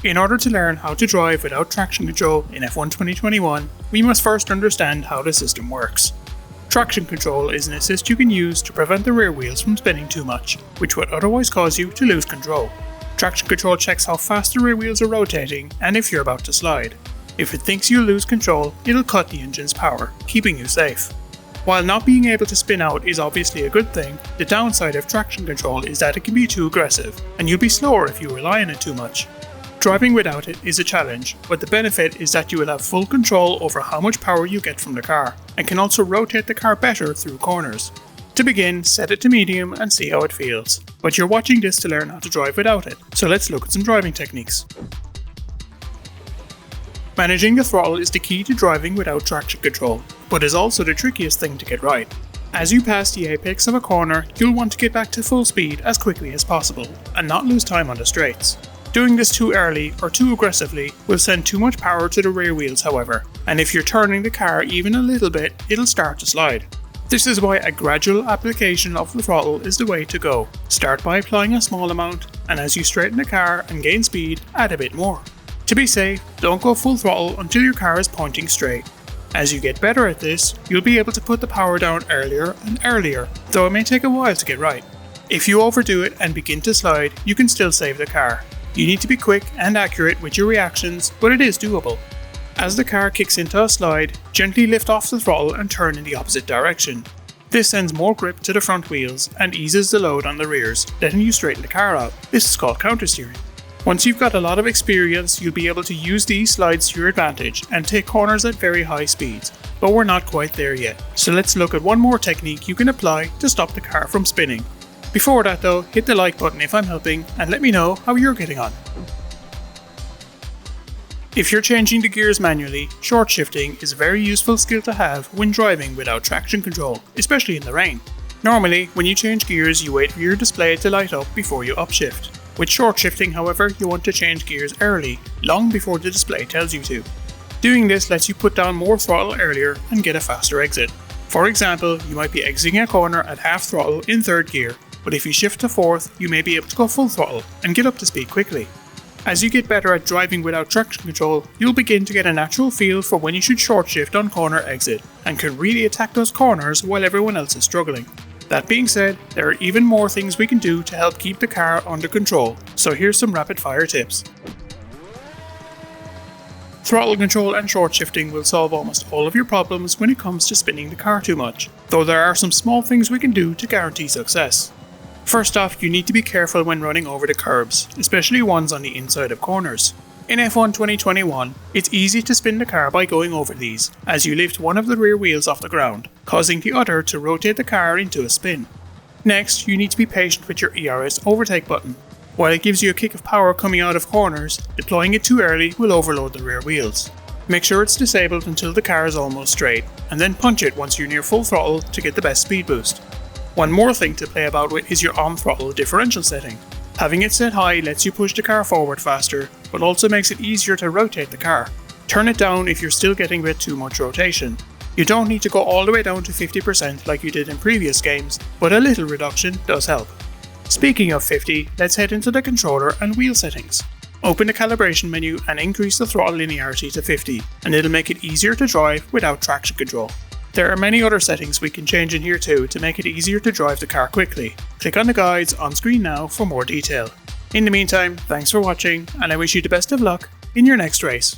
In order to learn how to drive without traction control in F1 2021, we must first understand how the system works. Traction control is an assist you can use to prevent the rear wheels from spinning too much, which would otherwise cause you to lose control. Traction control checks how fast the rear wheels are rotating and if you're about to slide. If it thinks you'll lose control, it'll cut the engine's power, keeping you safe. While not being able to spin out is obviously a good thing, the downside of traction control is that it can be too aggressive, and you'll be slower if you rely on it too much. Driving without it is a challenge, but the benefit is that you will have full control over how much power you get from the car, and can also rotate the car better through corners. To begin, set it to medium and see how it feels. But you're watching this to learn how to drive without it, so let's look at some driving techniques. Managing the throttle is the key to driving without traction control, but is also the trickiest thing to get right. As you pass the apex of a corner, you'll want to get back to full speed as quickly as possible, and not lose time on the straights. Doing this too early or too aggressively will send too much power to the rear wheels however, and if you're turning the car even a little bit, it'll start to slide. This is why a gradual application of the throttle is the way to go. Start by applying a small amount, and as you straighten the car and gain speed, add a bit more. To be safe, don't go full throttle until your car is pointing straight. As you get better at this, you'll be able to put the power down earlier and earlier, though it may take a while to get right. If you overdo it and begin to slide, you can still save the car. You need to be quick and accurate with your reactions, but it is doable. As the car kicks into a slide, gently lift off the throttle and turn in the opposite direction. This sends more grip to the front wheels and eases the load on the rears, letting you straighten the car out. This is called countersteering. Once you've got a lot of experience, you'll be able to use these slides to your advantage and take corners at very high speeds, but we're not quite there yet. So let's look at one more technique you can apply to stop the car from spinning. Before that though, hit the like button if I'm helping and let me know how you're getting on. If you're changing the gears manually, short shifting is a very useful skill to have when driving without traction control, especially in the rain. Normally, when you change gears, you wait for your display to light up before you upshift. With short shifting, however, you want to change gears early, long before the display tells you to. Doing this lets you put down more throttle earlier and get a faster exit. For example, you might be exiting a corner at half throttle in third gear, but if you shift to fourth, you may be able to go full throttle and get up to speed quickly. As you get better at driving without traction control, you'll begin to get a natural feel for when you should short shift on corner exit, and can really attack those corners while everyone else is struggling. That being said, there are even more things we can do to help keep the car under control, so here's some rapid fire tips. Throttle control and short shifting will solve almost all of your problems when it comes to spinning the car too much, though there are some small things we can do to guarantee success. First off, you need to be careful when running over the curbs, especially ones on the inside of corners. In F1 2021, it's easy to spin the car by going over these, as you lift one of the rear wheels off the ground, causing the other to rotate the car into a spin. Next, you need to be patient with your ERS overtake button. While it gives you a kick of power coming out of corners, deploying it too early will overload the rear wheels. Make sure it's disabled until the car is almost straight, and then punch it once you're near full throttle to get the best speed boost. One more thing to play about with is your on-throttle differential setting. Having it set high lets you push the car forward faster, but also makes it easier to rotate the car. Turn it down if you're still getting a bit too much rotation. You don't need to go all the way down to 50% like you did in previous games, but a little reduction does help. Speaking of 50, let's head into the controller and wheel settings. Open the calibration menu and increase the throttle linearity to 50, and it'll make it easier to drive without traction control. There are many other settings we can change in here too to make it easier to drive the car quickly. Click on the guides on screen now for more detail. In the meantime, thanks for watching, and I wish you the best of luck in your next race.